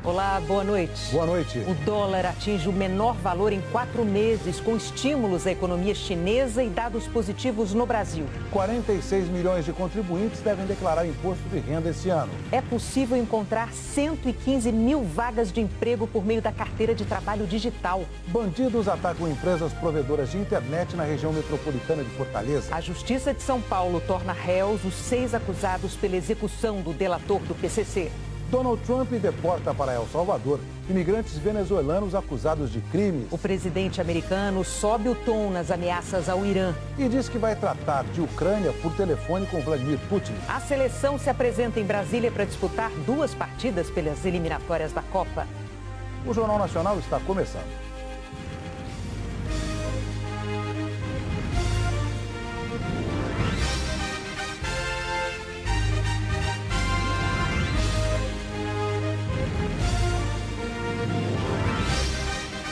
Olá, boa noite. Boa noite. O dólar atinge o menor valor em 4 meses, com estímulos à economia chinesa e dados positivos no Brasil. 46 milhões de contribuintes devem declarar imposto de renda esse ano. É possível encontrar 115 mil vagas de emprego por meio da carteira de trabalho digital. Bandidos atacam empresas provedoras de internet na região metropolitana de Fortaleza. A Justiça de São Paulo torna réus os 6 acusados pela execução do delator do PCC. Donald Trump deporta para El Salvador imigrantes venezuelanos acusados de crimes. O presidente americano sobe o tom nas ameaças ao Irã. E diz que vai tratar de Ucrânia por telefone com Vladimir Putin. A seleção se apresenta em Brasília para disputar 2 partidas pelas eliminatórias da Copa. O Jornal Nacional está começando.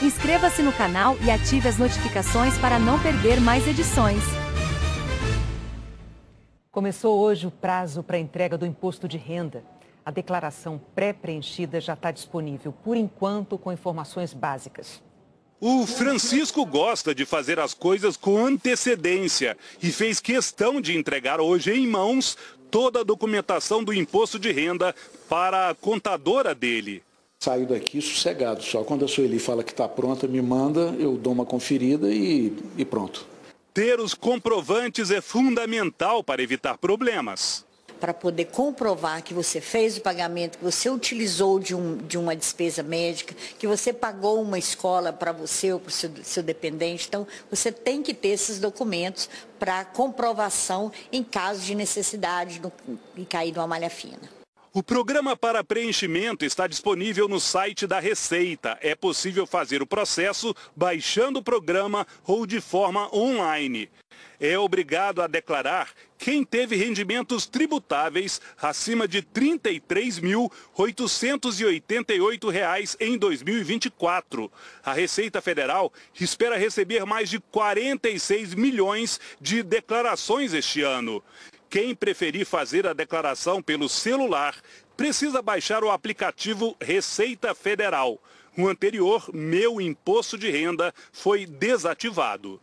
Inscreva-se no canal e ative as notificações para não perder mais edições. Começou hoje o prazo para entrega do imposto de renda. A declaração pré-preenchida já está disponível, por enquanto, com informações básicas. O Francisco gosta de fazer as coisas com antecedência e fez questão de entregar hoje em mãos toda a documentação do imposto de renda para a contadora dele. Saio daqui sossegado, só quando a Sueli fala que está pronta, me manda, eu dou uma conferida e pronto. Ter os comprovantes é fundamental para evitar problemas. Para poder comprovar que você fez o pagamento, que você utilizou de uma despesa médica, que você pagou uma escola para você ou para o seu dependente. Então, você tem que ter esses documentos para comprovação em caso de necessidade e cair numa malha fina. O programa para preenchimento está disponível no site da Receita. É possível fazer o processo baixando o programa ou de forma online. É obrigado a declarar quem teve rendimentos tributáveis acima de R$ 33.888 em 2024. A Receita Federal espera receber mais de 46 milhões de declarações este ano. Quem preferir fazer a declaração pelo celular precisa baixar o aplicativo Receita Federal. O anterior, Meu Imposto de Renda, foi desativado.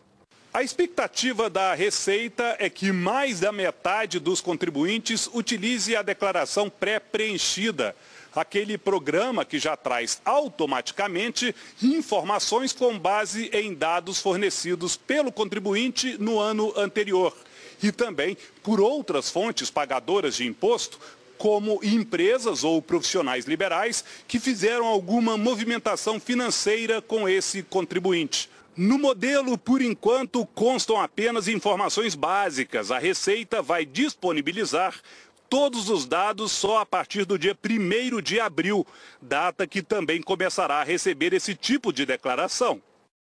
A expectativa da Receita é que mais da metade dos contribuintes utilize a declaração pré-preenchida, aquele programa que já traz automaticamente informações com base em dados fornecidos pelo contribuinte no ano anterior. E também por outras fontes pagadoras de imposto, como empresas ou profissionais liberais que fizeram alguma movimentação financeira com esse contribuinte. No modelo, por enquanto, constam apenas informações básicas. A Receita vai disponibilizar todos os dados só a partir do dia 1º de abril, data que também começará a receber esse tipo de declaração.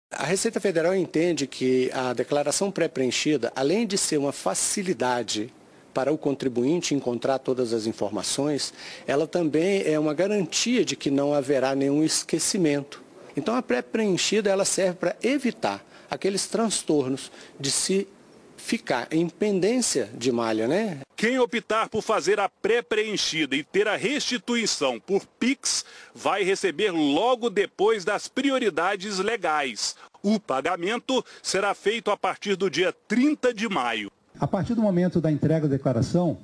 A Receita Federal entende que a declaração pré-preenchida, além de ser uma facilidade para o contribuinte encontrar todas as informações, ela também é uma garantia de que não haverá nenhum esquecimento. Então a pré-preenchida ela serve para evitar aqueles transtornos de se ficar em pendência de malha, né? Quem optar por fazer a pré-preenchida e ter a restituição por Pix vai receber logo depois das prioridades legais. O pagamento será feito a partir do dia 30 de maio. A partir do momento da entrega da declaração,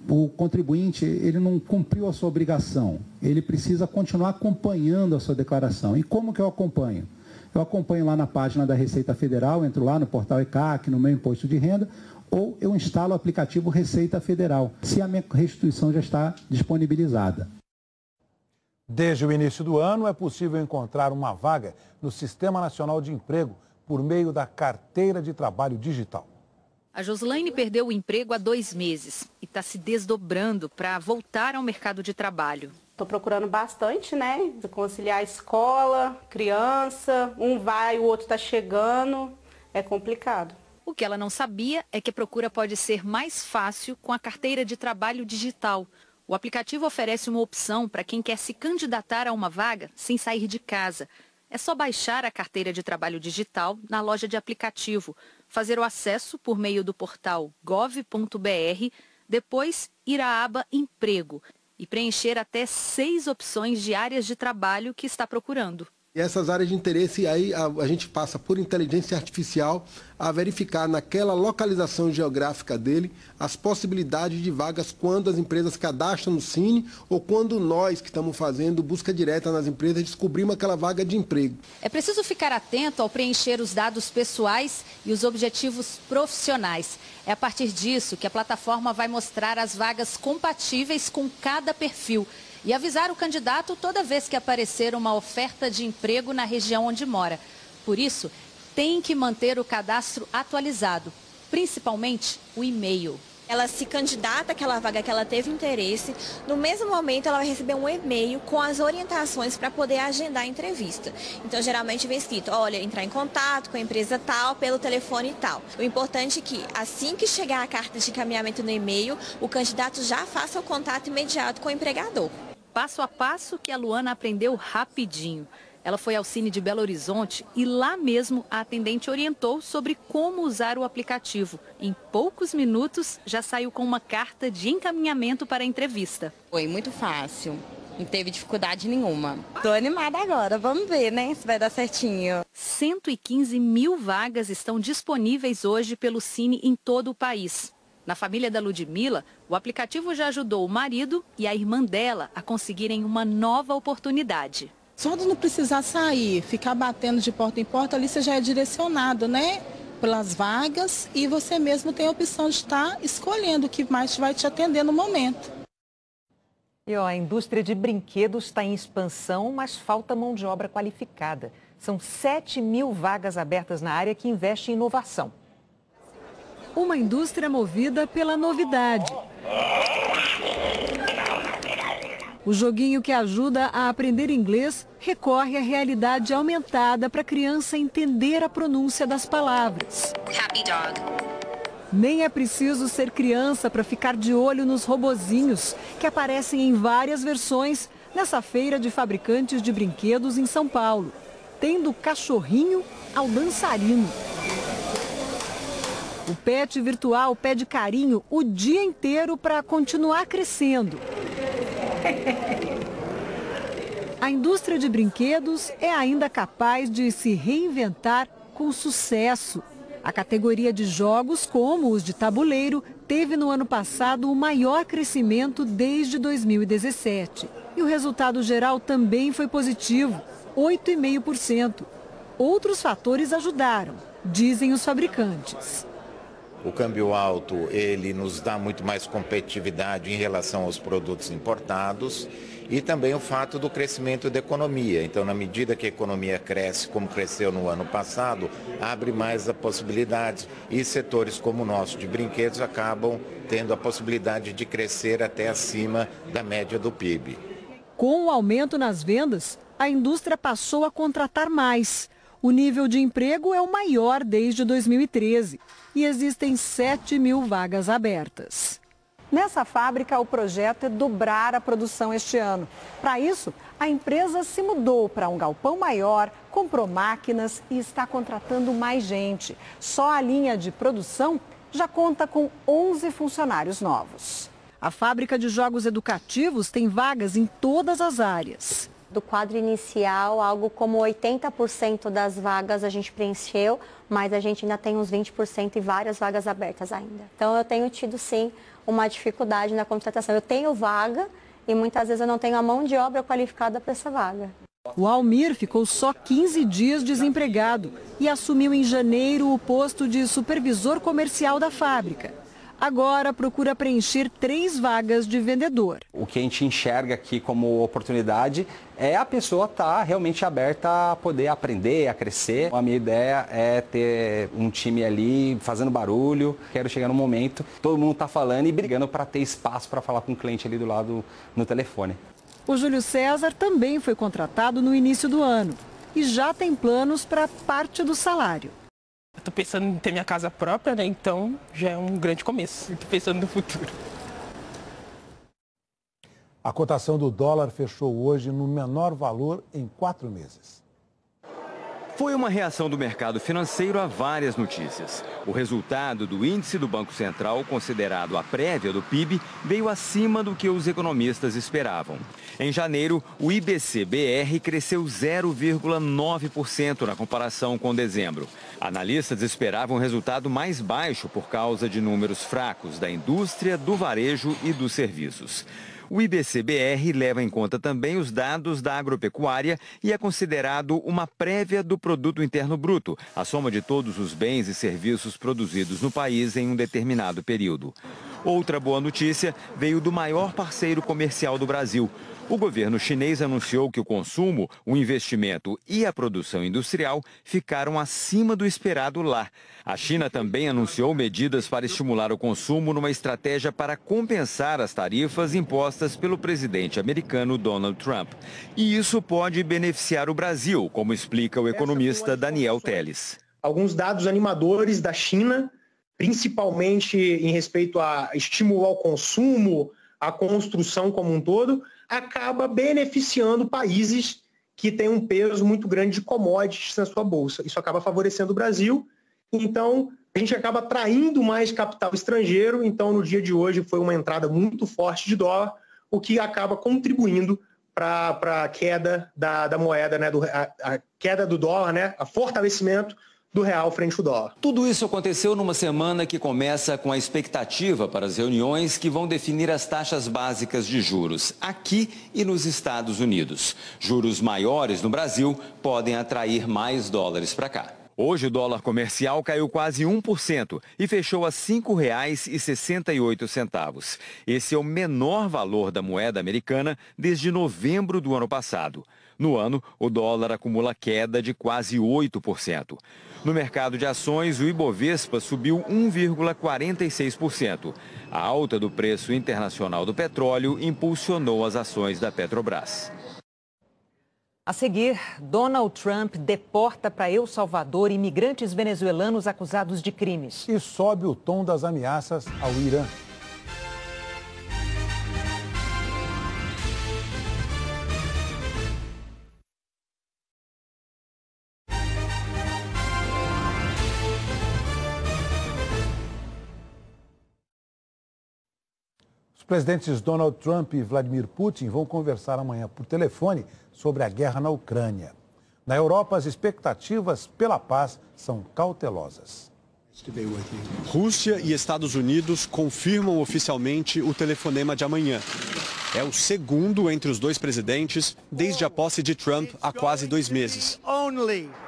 o contribuinte ele não cumpriu a sua obrigação. Ele precisa continuar acompanhando a sua declaração. E como que eu acompanho? Eu acompanho lá na página da Receita Federal, entro lá no portal ECAC, no meu imposto de renda, ou eu instalo o aplicativo Receita Federal, se a minha restituição já está disponibilizada. Desde o início do ano, é possível encontrar uma vaga no Sistema Nacional de Emprego por meio da Carteira de Trabalho Digital. A Joslaine perdeu o emprego há 2 meses e está se desdobrando para voltar ao mercado de trabalho. Estou procurando bastante, né? De conciliar escola, criança, um vai, o outro está chegando, é complicado. O que ela não sabia é que a procura pode ser mais fácil com a carteira de trabalho digital. O aplicativo oferece uma opção para quem quer se candidatar a uma vaga sem sair de casa. É só baixar a carteira de trabalho digital na loja de aplicativo, fazer o acesso por meio do portal gov.br, depois ir à aba Emprego. e preencher até 6 opções de áreas de trabalho que está procurando. E essas áreas de interesse, aí a gente passa por inteligência artificial a verificar naquela localização geográfica dele as possibilidades de vagas quando as empresas cadastram no Cine ou quando nós que estamos fazendo busca direta nas empresas descobrimos aquela vaga de emprego. É preciso ficar atento ao preencher os dados pessoais e os objetivos profissionais. É a partir disso que a plataforma vai mostrar as vagas compatíveis com cada perfil e avisar o candidato toda vez que aparecer uma oferta de emprego na região onde mora. Por isso, tem que manter o cadastro atualizado, principalmente o e-mail. Ela se candidata àquela vaga que ela teve interesse, no mesmo momento ela vai receber um e-mail com as orientações para poder agendar a entrevista. Então, geralmente vem escrito, olha, entrar em contato com a empresa tal, pelo telefone tal. O importante é que, assim que chegar a carta de encaminhamento no e-mail, o candidato já faça o contato imediato com o empregador. Passo a passo que a Luana aprendeu rapidinho. Ela foi ao Cine de Belo Horizonte e lá mesmo a atendente orientou sobre como usar o aplicativo. Em poucos minutos já saiu com uma carta de encaminhamento para a entrevista. Foi muito fácil, não teve dificuldade nenhuma. Tô animada agora, vamos ver, né, se vai dar certinho. 115 mil vagas estão disponíveis hoje pelo Cine em todo o país. Na família da Ludmila, o aplicativo já ajudou o marido e a irmã dela a conseguirem uma nova oportunidade. Só de não precisar sair, ficar batendo de porta em porta, ali você já é direcionado, né? Pelas vagas e você mesmo tem a opção de estar escolhendo o que mais vai te atender no momento. E a indústria de brinquedos está em expansão, mas falta mão de obra qualificada. São 7 mil vagas abertas na área que investe em inovação. Uma indústria movida pela novidade. O joguinho que ajuda a aprender inglês recorre à realidade aumentada para a criança entender a pronúncia das palavras. Happy dog. Nem é preciso ser criança para ficar de olho nos robozinhos, que aparecem em várias versões nessa feira de fabricantes de brinquedos em São Paulo. Tem do cachorrinho ao dançarino. O pet virtual pede carinho o dia inteiro para continuar crescendo. A indústria de brinquedos é ainda capaz de se reinventar com sucesso. A categoria de jogos, como os de tabuleiro, teve no ano passado o maior crescimento desde 2017. E o resultado geral também foi positivo, 8,5%. Outros fatores ajudaram, dizem os fabricantes. O câmbio alto, ele nos dá muito mais competitividade em relação aos produtos importados e também o fato do crescimento da economia. Então, na medida que a economia cresce, como cresceu no ano passado, abre mais a possibilidade e setores como o nosso de brinquedos acabam tendo a possibilidade de crescer até acima da média do PIB. Com o aumento nas vendas, a indústria passou a contratar mais. O nível de emprego é o maior desde 2013 e existem 7 mil vagas abertas. Nessa fábrica, o projeto é dobrar a produção este ano. Para isso, a empresa se mudou para um galpão maior, comprou máquinas e está contratando mais gente. Só a linha de produção já conta com 11 funcionários novos. A fábrica de jogos educativos tem vagas em todas as áreas. Do quadro inicial, algo como 80% das vagas a gente preencheu, mas a gente ainda tem uns 20% e várias vagas abertas ainda. Então eu tenho tido sim uma dificuldade na contratação. Eu tenho vaga e muitas vezes eu não tenho a mão de obra qualificada para essa vaga. O Almir ficou só 15 dias desempregado e assumiu em janeiro o posto de supervisor comercial da fábrica. Agora procura preencher 3 vagas de vendedor. O que a gente enxerga aqui como oportunidade é a pessoa estar realmente aberta a poder aprender, a crescer. A minha ideia é ter um time ali fazendo barulho. Quero chegar num momento, todo mundo está falando e brigando para ter espaço para falar com o cliente ali do lado no telefone. O Júlio César também foi contratado no início do ano e já tem planos para parte do salário. Estou pensando em ter minha casa própria, né? Então já é um grande começo. Estou pensando no futuro. A cotação do dólar fechou hoje no menor valor em 4 meses. Foi uma reação do mercado financeiro a várias notícias. O resultado do índice do Banco Central, considerado a prévia do PIB, veio acima do que os economistas esperavam. Em janeiro, o IBC-BR cresceu 0,9% na comparação com dezembro. Analistas esperavam um resultado mais baixo por causa de números fracos da indústria, do varejo e dos serviços. O IBC-BR leva em conta também os dados da agropecuária e é considerado uma prévia do Produto Interno Bruto, a soma de todos os bens e serviços produzidos no país em um determinado período. Outra boa notícia veio do maior parceiro comercial do Brasil. O governo chinês anunciou que o consumo, o investimento e a produção industrial ficaram acima do esperado lá. A China também anunciou medidas para estimular o consumo numa estratégia para compensar as tarifas impostas pelo presidente americano Donald Trump. E isso pode beneficiar o Brasil, como explica o economista Daniel Teles. Alguns dados animadores da China, principalmente em respeito a estimular o consumo, a construção como um todo, acaba beneficiando países que têm um peso muito grande de commodities na sua bolsa. Isso acaba favorecendo o Brasil. Então, a gente acaba atraindo mais capital estrangeiro. Então, no dia de hoje, foi uma entrada muito forte de dólar, o que acaba contribuindo para a queda da moeda, né, a queda do dólar, né, a fortalecimento do real frente ao dólar. Tudo isso aconteceu numa semana que começa com a expectativa para as reuniões que vão definir as taxas básicas de juros aqui e nos Estados Unidos. Juros maiores no Brasil podem atrair mais dólares para cá. Hoje o dólar comercial caiu quase 1% e fechou a R$ 5,68. Esse é o menor valor da moeda americana desde novembro do ano passado. No ano, o dólar acumula queda de quase 8%. No mercado de ações, o Ibovespa subiu 1,46%. A alta do preço internacional do petróleo impulsionou as ações da Petrobras. A seguir, Donald Trump deporta para El Salvador imigrantes venezuelanos acusados de crimes. E sobe o tom das ameaças ao Irã. Os presidentes Donald Trump e Vladimir Putin vão conversar amanhã por telefone sobre a guerra na Ucrânia. Na Europa, as expectativas pela paz são cautelosas. Rússia e Estados Unidos confirmam oficialmente o telefonema de amanhã. É o segundo entre os dois presidentes desde a posse de Trump há quase 2 meses.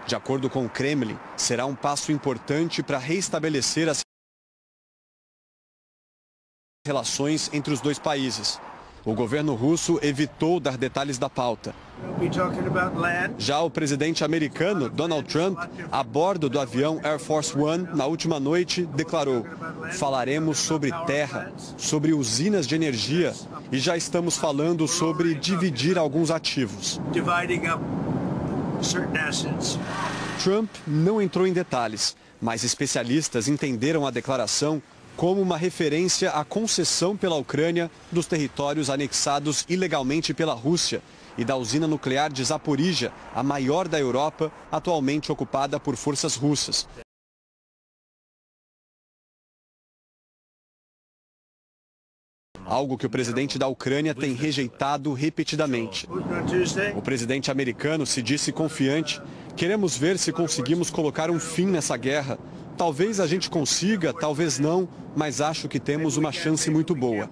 De acordo com o Kremlin, será um passo importante para reestabelecer as relações entre os dois países. O governo russo evitou dar detalhes da pauta. Já o presidente americano, Donald Trump, a bordo do avião Air Force One, na última noite, declarou: falaremos sobre terra, sobre usinas de energia e já estamos falando sobre dividir alguns ativos. Trump não entrou em detalhes, mas especialistas entenderam a declaração como uma referência à concessão pela Ucrânia dos territórios anexados ilegalmente pela Rússia e da usina nuclear de Zaporizhia, a maior da Europa, atualmente ocupada por forças russas. Algo que o presidente da Ucrânia tem rejeitado repetidamente. O presidente americano se disse confiante: queremos ver se conseguimos colocar um fim nessa guerra. Talvez a gente consiga, talvez não, mas acho que temos uma chance muito boa.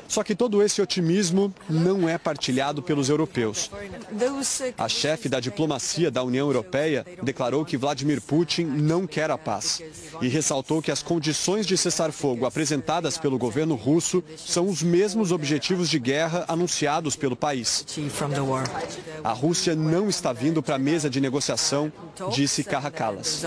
Só que todo esse otimismo não é partilhado pelos europeus. A chefe da diplomacia da União Europeia declarou que Vladimir Putin não quer a paz e ressaltou que as condições de cessar-fogo apresentadas pelo governo russo são os mesmos objetivos de guerra anunciados pelo país. A Rússia não está vindo para a mesa de negociação, disse Kaja Kallas.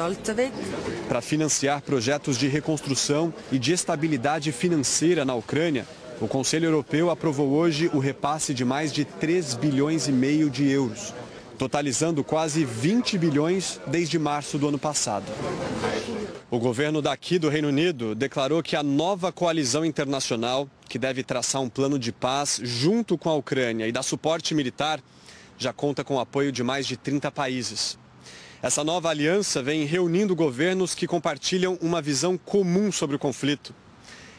Para financiar projetos de reconstrução e de estabilidade financeira na Ucrânia, o Conselho Europeu aprovou hoje o repasse de mais de 3,5 bilhões de euros, totalizando quase 20 bilhões desde março do ano passado. O governo daqui do Reino Unido declarou que a nova coalizão internacional, que deve traçar um plano de paz junto com a Ucrânia e dar suporte militar, já conta com o apoio de mais de 30 países. Essa nova aliança vem reunindo governos que compartilham uma visão comum sobre o conflito.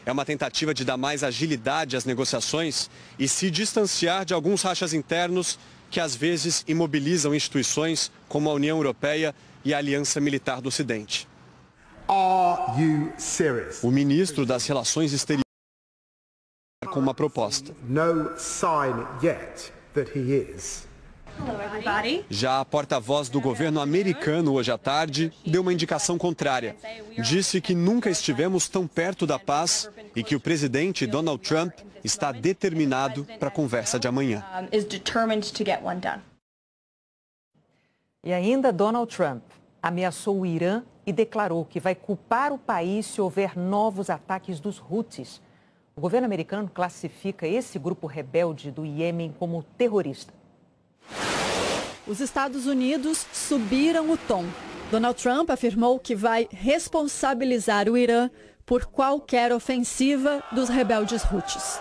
É uma tentativa de dar mais agilidade às negociações e se distanciar de alguns rachas internos que às vezes imobilizam instituições como a União Europeia e a Aliança Militar do Ocidente. O ministro das Relações Exteriores com uma proposta. Já a porta-voz do governo americano hoje à tarde deu uma indicação contrária. Disse que nunca estivemos tão perto da paz e que o presidente Donald Trump está determinado para a conversa de amanhã. E ainda Donald Trump ameaçou o Irã e declarou que vai culpar o país se houver novos ataques dos Houthis. O governo americano classifica esse grupo rebelde do Iêmen como terrorista. Os Estados Unidos subiram o tom. Donald Trump afirmou que vai responsabilizar o Irã por qualquer ofensiva dos rebeldes Houthis.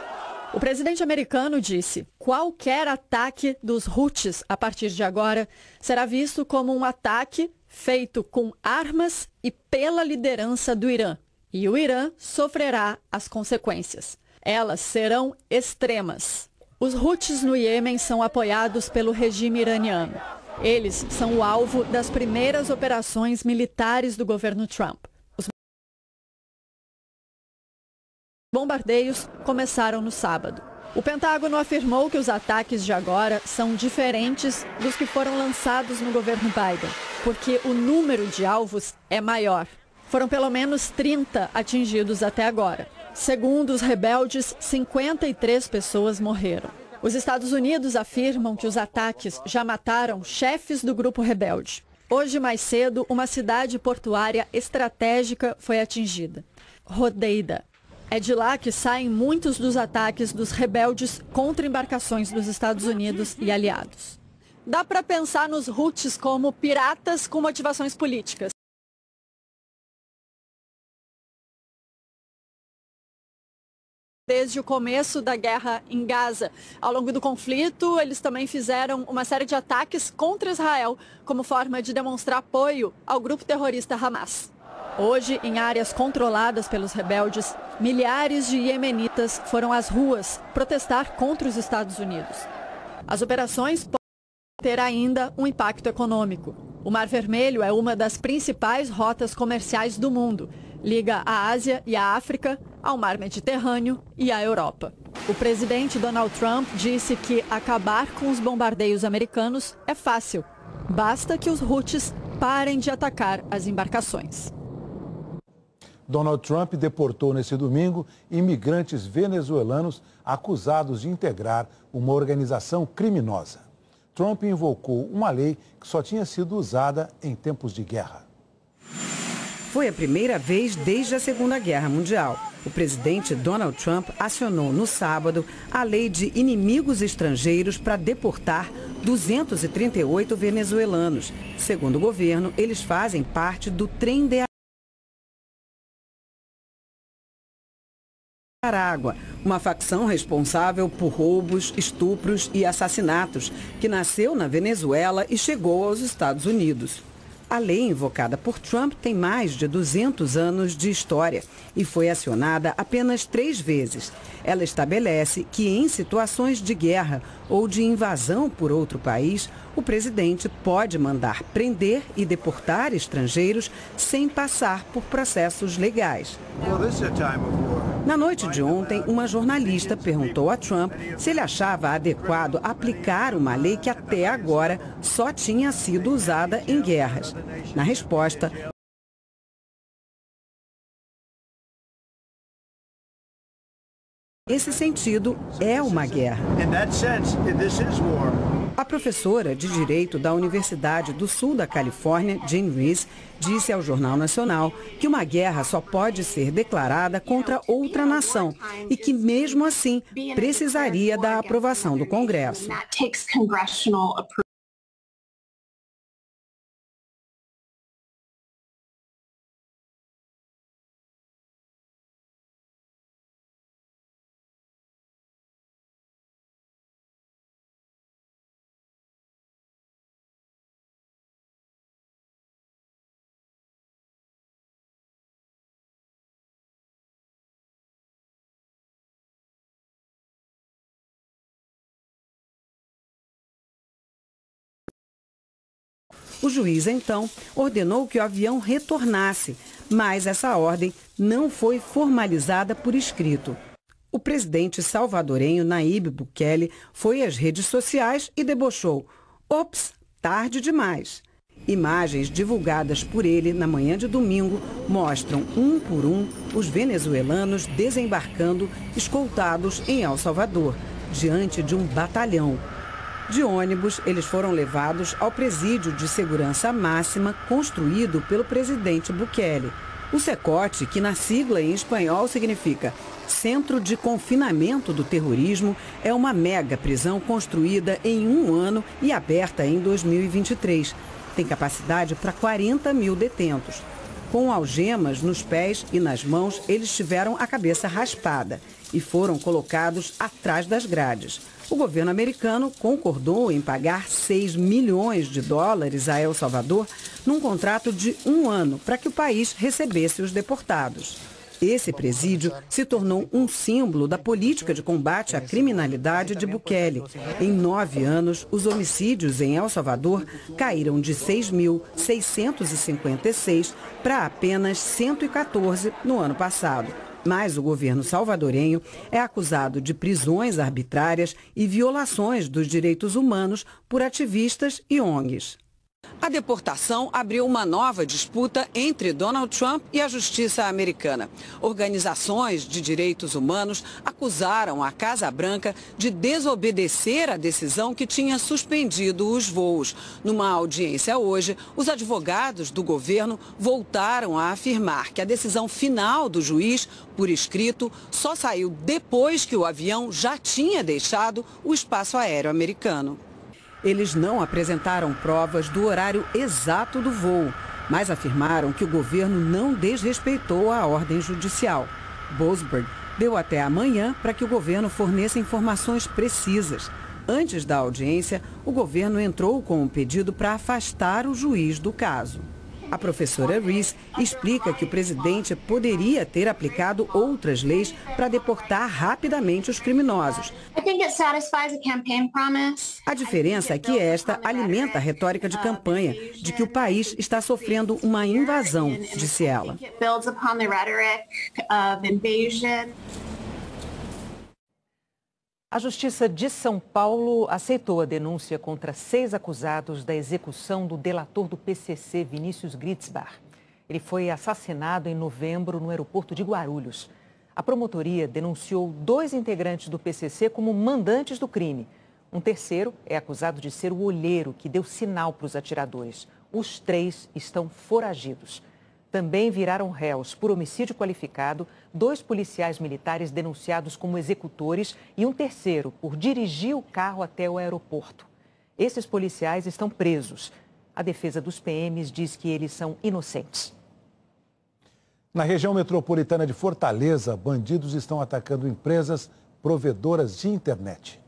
O presidente americano disse: qualquer ataque dos Houthis a partir de agora será visto como um ataque feito com armas e pela liderança do Irã. E o Irã sofrerá as consequências. Elas serão extremas. Os Houthis no Iêmen são apoiados pelo regime iraniano. Eles são o alvo das primeiras operações militares do governo Trump. Os bombardeios começaram no sábado. O Pentágono afirmou que os ataques de agora são diferentes dos que foram lançados no governo Biden, porque o número de alvos é maior. Foram pelo menos 30 atingidos até agora. Segundo os rebeldes, 53 pessoas morreram. Os Estados Unidos afirmam que os ataques já mataram chefes do grupo rebelde. Hoje, mais cedo, uma cidade portuária estratégica foi atingida, Hodeida. É de lá que saem muitos dos ataques dos rebeldes contra embarcações dos Estados Unidos e aliados. Dá para pensar nos Houthis como piratas com motivações políticas. Desde o começo da guerra em Gaza. Ao longo do conflito, eles também fizeram uma série de ataques contra Israel, como forma de demonstrar apoio ao grupo terrorista Hamas. Hoje, em áreas controladas pelos rebeldes, milhares de iemenitas foram às ruas protestar contra os Estados Unidos. As operações podem ter ainda um impacto econômico. O Mar Vermelho é uma das principais rotas comerciais do mundo. Liga a Ásia e a África ao Mar Mediterrâneo e à Europa. O presidente Donald Trump disse que acabar com os bombardeios americanos é fácil. Basta que os Houthis parem de atacar as embarcações. Donald Trump deportou nesse domingo imigrantes venezuelanos acusados de integrar uma organização criminosa. Trump invocou uma lei que só tinha sido usada em tempos de guerra. Foi a primeira vez desde a Segunda Guerra Mundial. O presidente Donald Trump acionou no sábado a lei de inimigos estrangeiros para deportar 238 venezuelanos. Segundo o governo, eles fazem parte do trem de Aragua, uma facção responsável por roubos, estupros e assassinatos, que nasceu na Venezuela e chegou aos Estados Unidos. A lei invocada por Trump tem mais de 200 anos de história e foi acionada apenas 3 vezes. Ela estabelece que em situações de guerra ou de invasão por outro país, o presidente pode mandar prender e deportar estrangeiros sem passar por processos legais. Na noite de ontem, uma jornalista perguntou a Trump se ele achava adequado aplicar uma lei que até agora só tinha sido usada em guerras. Na resposta, esse sentido é uma guerra. A professora de Direito da Universidade do Sul da Califórnia, Jean Rees, disse ao Jornal Nacional que uma guerra só pode ser declarada contra outra nação e que, mesmo assim, precisaria da aprovação do Congresso. O juiz, então, ordenou que o avião retornasse, mas essa ordem não foi formalizada por escrito. O presidente salvadorenho Nayib Bukele foi às redes sociais e debochou: "Ops, tarde demais." Imagens divulgadas por ele na manhã de domingo mostram, um por um, os venezuelanos desembarcando, escoltados em El Salvador, diante de um batalhão. De ônibus, eles foram levados ao presídio de segurança máxima construído pelo presidente Bukele. O CECOT, que na sigla em espanhol significa Centro de Confinamento do Terrorismo, é uma mega prisão construída em um ano e aberta em 2023. Tem capacidade para 40 mil detentos. Com algemas nos pés e nas mãos, eles tiveram a cabeça raspada e foram colocados atrás das grades. O governo americano concordou em pagar 6 milhões de dólares a El Salvador num contrato de 1 ano para que o país recebesse os deportados. Esse presídio se tornou um símbolo da política de combate à criminalidade de Bukele. Em 9 anos, os homicídios em El Salvador caíram de 6.656 para apenas 114 no ano passado. Mas o governo salvadorenho é acusado de prisões arbitrárias e violações dos direitos humanos por ativistas e ONGs. A deportação abriu uma nova disputa entre Donald Trump e a justiça americana. Organizações de direitos humanos acusaram a Casa Branca de desobedecer a decisão que tinha suspendido os voos. Numa audiência hoje, os advogados do governo voltaram a afirmar que a decisão final do juiz, por escrito, só saiu depois que o avião já tinha deixado o espaço aéreo americano. Eles não apresentaram provas do horário exato do voo, mas afirmaram que o governo não desrespeitou a ordem judicial. Boasberg deu até amanhã para que o governo forneça informações precisas. Antes da audiência, o governo entrou com um pedido para afastar o juiz do caso. A professora Reese explica que o presidente poderia ter aplicado outras leis para deportar rapidamente os criminosos. A diferença é que esta alimenta a retórica de campanha de que o país está sofrendo uma invasão, disse ela. A Justiça de São Paulo aceitou a denúncia contra 6 acusados da execução do delator do PCC, Vinícius Gritzbach. Ele foi assassinado em novembro no aeroporto de Guarulhos. A promotoria denunciou 2 integrantes do PCC como mandantes do crime. Um terceiro é acusado de ser o olheiro que deu sinal para os atiradores. Os 3 estão foragidos. Também viraram réus por homicídio qualificado 2 policiais militares denunciados como executores e um terceiro por dirigir o carro até o aeroporto. Esses policiais estão presos. A defesa dos PMs diz que eles são inocentes. Na região metropolitana de Fortaleza, bandidos estão atacando empresas provedoras de internet.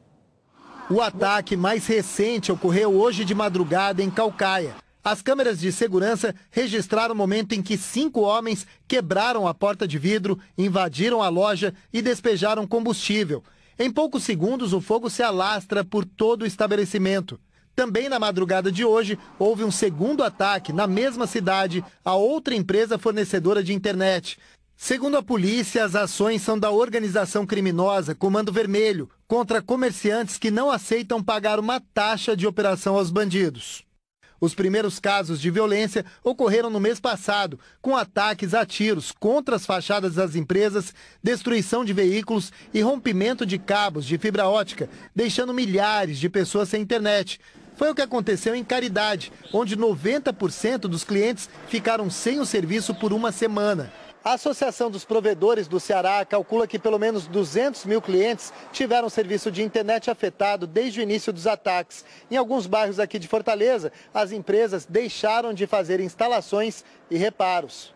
O ataque mais recente ocorreu hoje de madrugada em Caucaia. As câmeras de segurança registraram o momento em que 5 homens quebraram a porta de vidro, invadiram a loja e despejaram combustível. Em poucos segundos, o fogo se alastra por todo o estabelecimento. Também na madrugada de hoje, houve um segundo ataque na mesma cidade a outra empresa fornecedora de internet. Segundo a polícia, as ações são da organização criminosa Comando Vermelho, contra comerciantes que não aceitam pagar uma taxa de operação aos bandidos. Os primeiros casos de violência ocorreram no mês passado, com ataques a tiros contra as fachadas das empresas, destruição de veículos e rompimento de cabos de fibra ótica, deixando milhares de pessoas sem internet. Foi o que aconteceu em Caridade, onde 90% dos clientes ficaram sem o serviço por uma semana. A Associação dos Provedores do Ceará calcula que pelo menos 200 mil clientes tiveram serviço de internet afetado desde o início dos ataques. Em alguns bairros aqui de Fortaleza, as empresas deixaram de fazer instalações e reparos.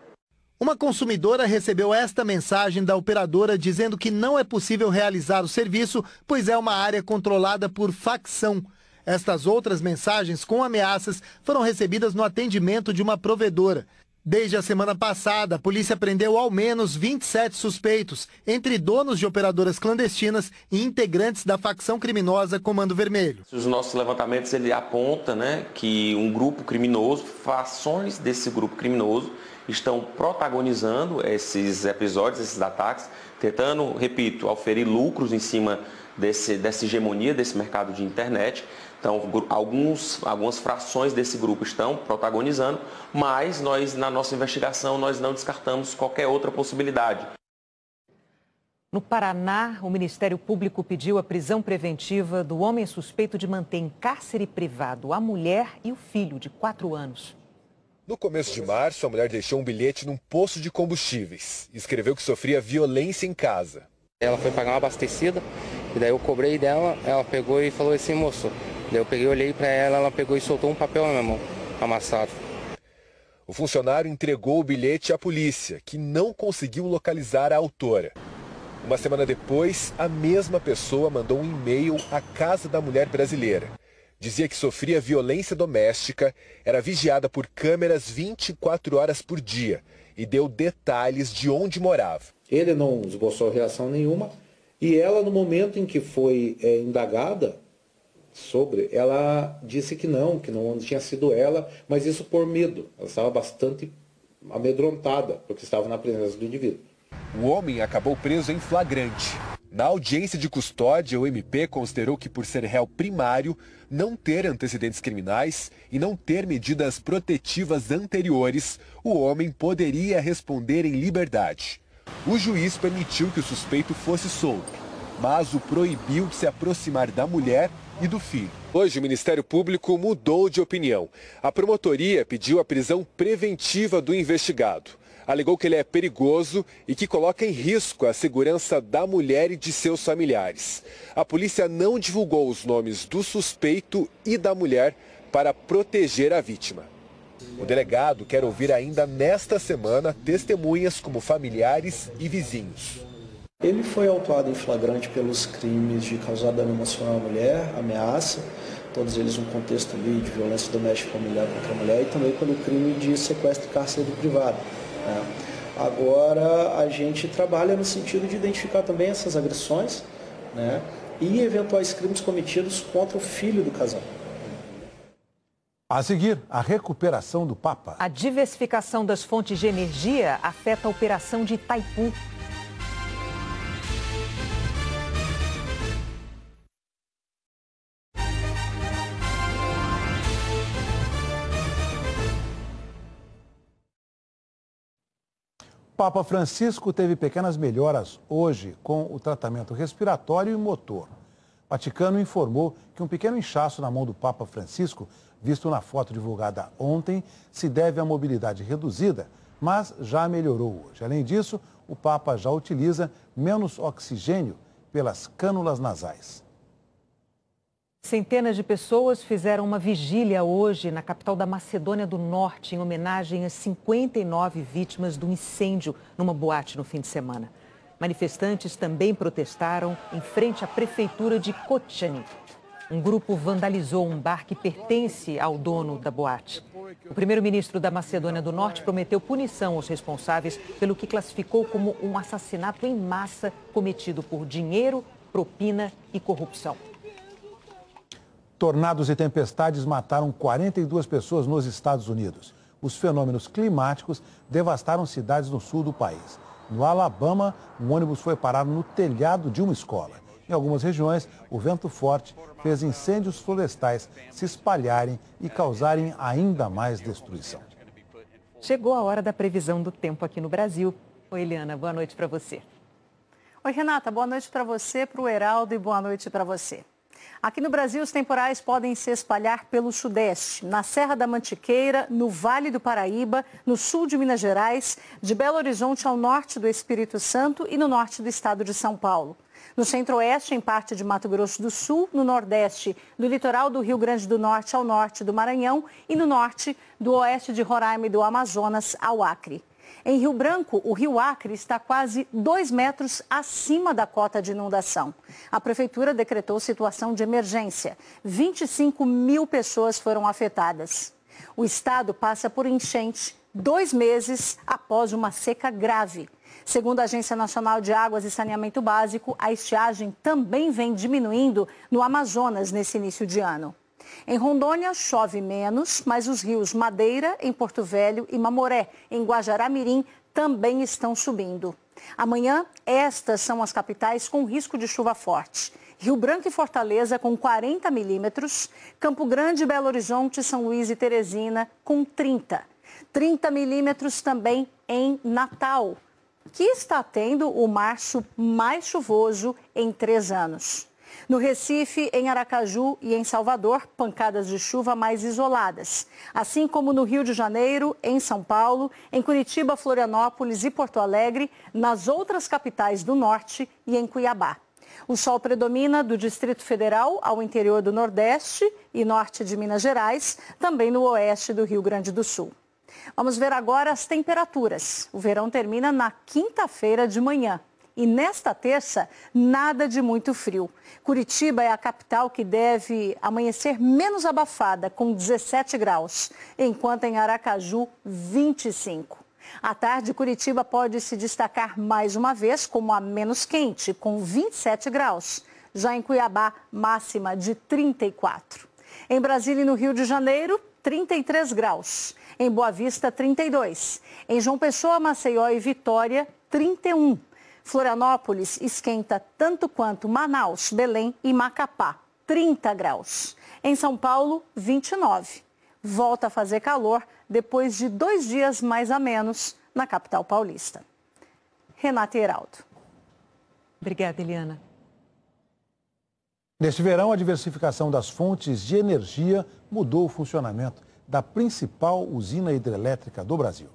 Uma consumidora recebeu esta mensagem da operadora dizendo que não é possível realizar o serviço, pois é uma área controlada por facção. Estas outras mensagens com ameaças foram recebidas no atendimento de uma provedora. Desde a semana passada, a polícia prendeu ao menos 27 suspeitos, entre donos de operadoras clandestinas e integrantes da facção criminosa Comando Vermelho. Os nossos levantamentos ele aponta, que um grupo criminoso, fações desse grupo criminoso, estão protagonizando esses episódios, esses ataques, tentando, repito, oferir lucros em cima dessa hegemonia desse mercado de internet. Então, algumas frações desse grupo estão protagonizando, mas nós, na nossa investigação, nós não descartamos qualquer outra possibilidade. No Paraná, o Ministério Público pediu a prisão preventiva do homem suspeito de manter em cárcere privado a mulher e o filho de 4 anos. No começo de março, a mulher deixou um bilhete num posto de combustíveis e escreveu que sofria violência em casa. Ela foi pagar uma abastecida e daí eu cobrei dela, ela pegou e falou assim, moço. Daí eu peguei, olhei para ela, ela pegou e soltou um papel na minha mão, amassado. O funcionário entregou o bilhete à polícia, que não conseguiu localizar a autora. Uma semana depois, a mesma pessoa mandou um e-mail à casa da mulher brasileira. Dizia que sofria violência doméstica, era vigiada por câmeras 24 horas por dia e deu detalhes de onde morava. Ele não esboçou reação nenhuma e ela, no momento em que foi indagada sobre, ela disse que não tinha sido ela, mas isso por medo. Ela estava bastante amedrontada, porque estava na presença do indivíduo. O homem acabou preso em flagrante. Na audiência de custódia, o MP considerou que, por ser réu primário, não ter antecedentes criminais e não ter medidas protetivas anteriores, o homem poderia responder em liberdade. O juiz permitiu que o suspeito fosse solto, mas o proibiu de se aproximar da mulher e do filho. Hoje, o Ministério Público mudou de opinião. A promotoria pediu a prisão preventiva do investigado. Alegou que ele é perigoso e que coloca em risco a segurança da mulher e de seus familiares. A polícia não divulgou os nomes do suspeito e da mulher para proteger a vítima. O delegado quer ouvir ainda nesta semana testemunhas como familiares e vizinhos. Ele foi autuado em flagrante pelos crimes de causar dano emocional à mulher, ameaça, todos eles no contexto ali de violência doméstica familiar contra a mulher, e também pelo crime de sequestro e cárcere privado. Agora a gente trabalha no sentido de identificar também essas agressões, e eventuais crimes cometidos contra o filho do casal. A seguir, a recuperação do Papa. A diversificação das fontes de energia afeta a operação de Itaipu. Papa Francisco teve pequenas melhoras hoje com o tratamento respiratório e motor. O Vaticano informou que um pequeno inchaço na mão do Papa Francisco, visto na foto divulgada ontem, se deve à mobilidade reduzida, mas já melhorou hoje. Além disso, o Papa já utiliza menos oxigênio pelas cânulas nasais. Centenas de pessoas fizeram uma vigília hoje na capital da Macedônia do Norte, em homenagem às 59 vítimas do incêndio numa boate no fim de semana. Manifestantes também protestaram em frente à prefeitura de Koçani. Um grupo vandalizou um bar que pertence ao dono da boate. O primeiro-ministro da Macedônia do Norte prometeu punição aos responsáveis pelo que classificou como um assassinato em massa cometido por dinheiro, propina e corrupção. Tornados e tempestades mataram 42 pessoas nos Estados Unidos. Os fenômenos climáticos devastaram cidades no sul do país. No Alabama, um ônibus foi parar no telhado de uma escola. Em algumas regiões, o vento forte fez incêndios florestais se espalharem e causarem ainda mais destruição. Chegou a hora da previsão do tempo aqui no Brasil. Oi, Eliana, boa noite para você. Oi, Renata, boa noite para você, para o Heraldo e boa noite para você. Aqui no Brasil, os temporais podem se espalhar pelo sudeste, na Serra da Mantiqueira, no Vale do Paraíba, no sul de Minas Gerais, de Belo Horizonte ao norte do Espírito Santo e no norte do estado de São Paulo. No centro-oeste, em parte de Mato Grosso do Sul, no nordeste, do litoral do Rio Grande do Norte ao norte do Maranhão e no norte do oeste de Roraima e do Amazonas ao Acre. Em Rio Branco, o rio Acre está quase 2 metros acima da cota de inundação. A prefeitura decretou situação de emergência. 25 mil pessoas foram afetadas. O estado passa por enchente 2 meses após uma seca grave. Segundo a Agência Nacional de Águas e Saneamento Básico, a estiagem também vem diminuindo no Amazonas nesse início de ano. Em Rondônia, chove menos, mas os rios Madeira, em Porto Velho, e Mamoré, em Guajará-Mirim, também estão subindo. Amanhã, estas são as capitais com risco de chuva forte. Rio Branco e Fortaleza com 40 milímetros, Campo Grande, Belo Horizonte, São Luís e Teresina com 30. 30 milímetros também em Natal, que está tendo o março mais chuvoso em 3 anos. No Recife, em Aracaju e em Salvador, pancadas de chuva mais isoladas. Assim como no Rio de Janeiro, em São Paulo, em Curitiba, Florianópolis e Porto Alegre, nas outras capitais do norte e em Cuiabá. O sol predomina do Distrito Federal ao interior do Nordeste e norte de Minas Gerais, também no oeste do Rio Grande do Sul. Vamos ver agora as temperaturas. O verão termina na quinta-feira de manhã. E nesta terça, nada de muito frio. Curitiba é a capital que deve amanhecer menos abafada, com 17 graus, enquanto em Aracaju, 25. À tarde, Curitiba pode se destacar mais uma vez como a menos quente, com 27 graus. Já em Cuiabá, máxima de 34. Em Brasília e no Rio de Janeiro, 33 graus. Em Boa Vista, 32. Em João Pessoa, Maceió e Vitória, 31. Florianópolis esquenta tanto quanto Manaus, Belém e Macapá, 30 graus. Em São Paulo, 29. Volta a fazer calor depois de 2 dias mais a menos na capital paulista. Renata e Heraldo. Obrigada, Eliana. Neste verão, a diversificação das fontes de energia mudou o funcionamento da principal usina hidrelétrica do Brasil.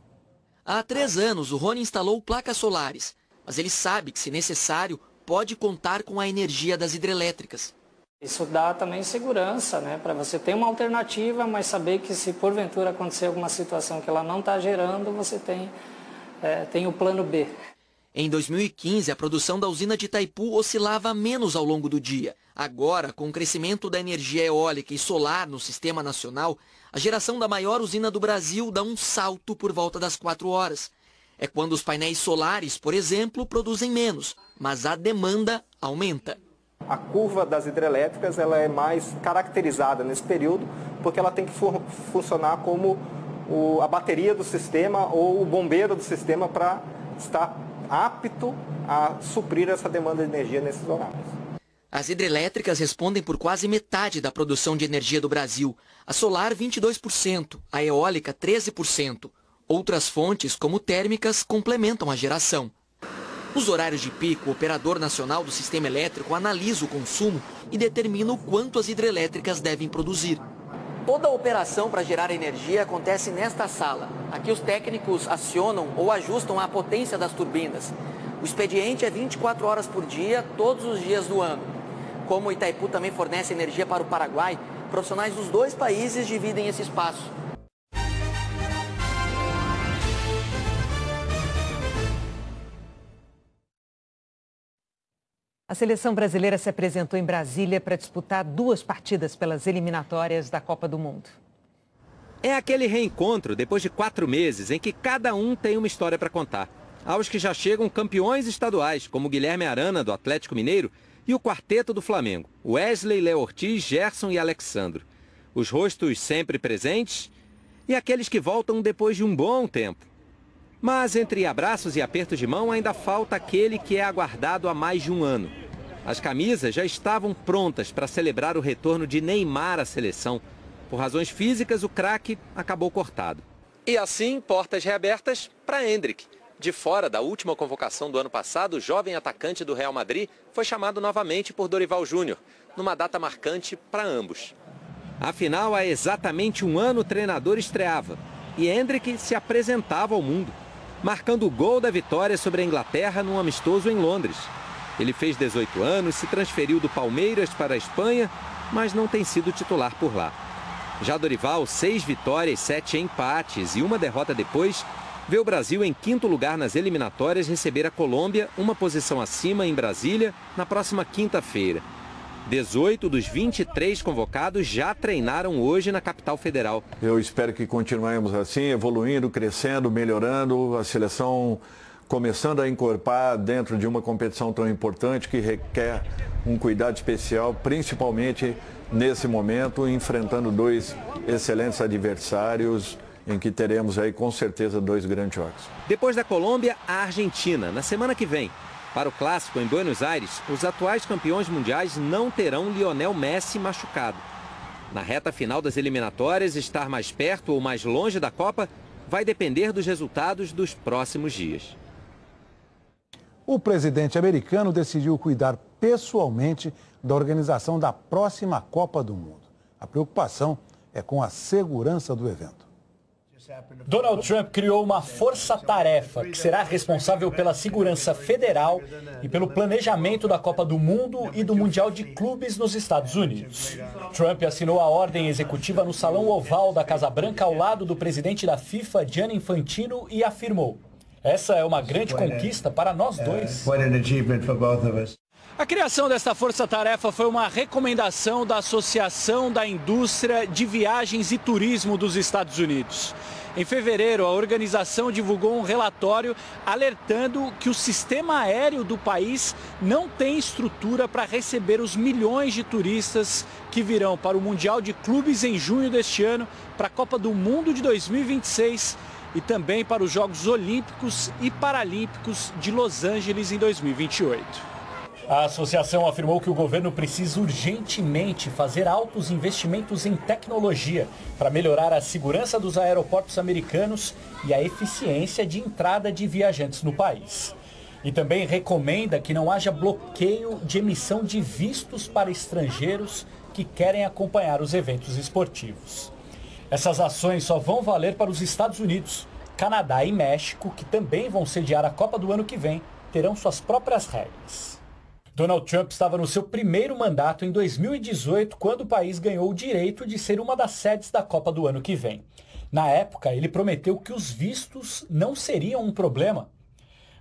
Há 3 anos, o Rony instalou placas solares, mas ele sabe que, se necessário, pode contar com a energia das hidrelétricas. Isso dá também segurança, né? Para você ter uma alternativa, mas saber que se porventura acontecer alguma situação que ela não está gerando, você tem o plano B. Em 2015, a produção da usina de Itaipu oscilava menos ao longo do dia. Agora, com o crescimento da energia eólica e solar no sistema nacional, a geração da maior usina do Brasil dá um salto por volta das 4 horas. É quando os painéis solares, por exemplo, produzem menos, mas a demanda aumenta. A curva das hidrelétricas ela é mais caracterizada nesse período, porque ela tem que funcionar como a bateria do sistema ou o bombeiro do sistema para estar apto a suprir essa demanda de energia nesses horários. As hidrelétricas respondem por quase metade da produção de energia do Brasil. A solar, 22%, a eólica, 13%. Outras fontes, como térmicas, complementam a geração. Nos horários de pico, o Operador Nacional do Sistema Elétrico analisa o consumo e determina o quanto as hidrelétricas devem produzir. Toda a operação para gerar energia acontece nesta sala. Aqui os técnicos acionam ou ajustam a potência das turbinas. O expediente é 24 horas por dia, todos os dias do ano. Como o Itaipu também fornece energia para o Paraguai, profissionais dos 2 países dividem esse espaço. A seleção brasileira se apresentou em Brasília para disputar 2 partidas pelas eliminatórias da Copa do Mundo. É aquele reencontro depois de 4 meses em que cada um tem uma história para contar. Aos que já chegam campeões estaduais, como Guilherme Arana, do Atlético Mineiro, e o quarteto do Flamengo, Wesley, Léo Ortiz, Gerson e Alexandro. Os rostos sempre presentes e aqueles que voltam depois de um bom tempo. Mas entre abraços e apertos de mão ainda falta aquele que é aguardado há mais de um ano. As camisas já estavam prontas para celebrar o retorno de Neymar à seleção. Por razões físicas, o craque acabou cortado. E assim, portas reabertas para Endrick. De fora da última convocação do ano passado, o jovem atacante do Real Madrid foi chamado novamente por Dorival Júnior, numa data marcante para ambos. Afinal, há exatamente um ano o treinador estreava e Endrick se apresentava ao mundo, marcando o gol da vitória sobre a Inglaterra num amistoso em Londres. Ele fez 18 anos, se transferiu do Palmeiras para a Espanha, mas não tem sido titular por lá. Já Dorival, 6 vitórias, 7 empates e 1 derrota depois, vê o Brasil em 5º lugar nas eliminatórias receber a Colômbia, uma posição acima em Brasília, na próxima quinta-feira. 18 dos 23 convocados já treinaram hoje na capital federal. Eu espero que continuemos assim, evoluindo, crescendo, melhorando, a seleção começando a encorpar dentro de uma competição tão importante que requer um cuidado especial, principalmente nesse momento, enfrentando dois excelentes adversários, em que teremos aí com certeza 2 grandes jogos. Depois da Colômbia, a Argentina, na semana que vem. Para o clássico em Buenos Aires, os atuais campeões mundiais não terão Lionel Messi machucado. Na reta final das eliminatórias, estar mais perto ou mais longe da Copa vai depender dos resultados dos próximos dias. O presidente americano decidiu cuidar pessoalmente da organização da próxima Copa do Mundo. A preocupação é com a segurança do evento. Donald Trump criou uma força-tarefa que será responsável pela segurança federal e pelo planejamento da Copa do Mundo e do Mundial de Clubes nos Estados Unidos. Trump assinou a ordem executiva no Salão Oval da Casa Branca ao lado do presidente da FIFA, Gianni Infantino, e afirmou: "Essa é uma grande conquista para nós dois." A criação desta força-tarefa foi uma recomendação da Associação da Indústria de Viagens e Turismo dos Estados Unidos. Em fevereiro, a organização divulgou um relatório alertando que o sistema aéreo do país não tem estrutura para receber os milhões de turistas que virão para o Mundial de Clubes em junho deste ano, para a Copa do Mundo de 2026 e também para os Jogos Olímpicos e Paralímpicos de Los Angeles em 2028. A associação afirmou que o governo precisa urgentemente fazer altos investimentos em tecnologia para melhorar a segurança dos aeroportos americanos e a eficiência de entrada de viajantes no país. E também recomenda que não haja bloqueio de emissão de vistos para estrangeiros que querem acompanhar os eventos esportivos. Essas ações só vão valer para os Estados Unidos. Canadá e México, que também vão sediar a Copa do ano que vem, terão suas próprias regras. Donald Trump estava no seu primeiro mandato em 2018, quando o país ganhou o direito de ser uma das sedes da Copa do ano que vem. Na época, ele prometeu que os vistos não seriam um problema.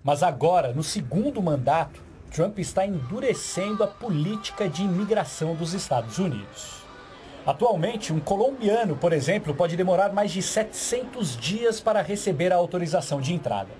Mas agora, no segundo mandato, Trump está endurecendo a política de imigração dos Estados Unidos. Atualmente, um colombiano, por exemplo, pode demorar mais de 700 dias para receber a autorização de entrada.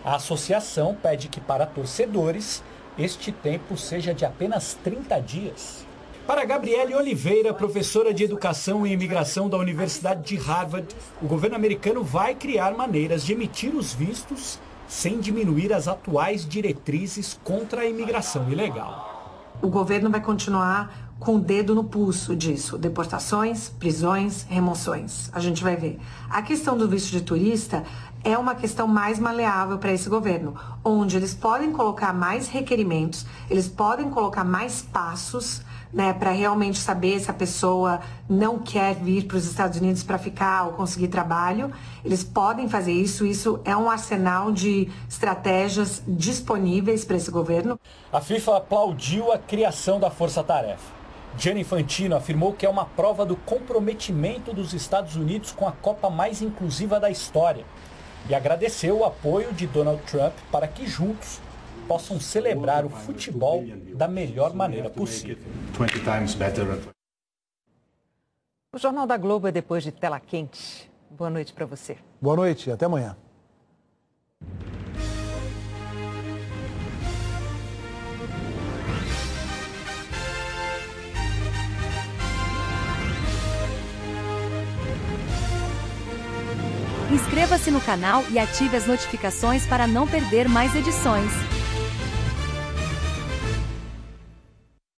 A associação pede que, para torcedores, este tempo seja de apenas 30 dias. Para Gabriele Oliveira, professora de Educação e Imigração da Universidade de Harvard, o governo americano vai criar maneiras de emitir os vistos sem diminuir as atuais diretrizes contra a imigração ilegal. O governo vai continuar com o dedo no pulso disso. Deportações, prisões, remoções. A gente vai ver. A questão do visto de turista é uma questão mais maleável para esse governo, onde eles podem colocar mais requerimentos, eles podem colocar mais passos, né, para realmente saber se a pessoa não quer vir para os Estados Unidos para ficar ou conseguir trabalho. Eles podem fazer isso, isso é um arsenal de estratégias disponíveis para esse governo. A FIFA aplaudiu a criação da força-tarefa. Gianni Infantino afirmou que é uma prova do comprometimento dos Estados Unidos com a Copa mais inclusiva da história e agradeceu o apoio de Donald Trump para que juntos possam celebrar o futebol da melhor maneira possível. O Jornal da Globo é depois de Tela Quente. Boa noite para você. Boa noite e até amanhã. Inscreva-se no canal e ative as notificações para não perder mais edições.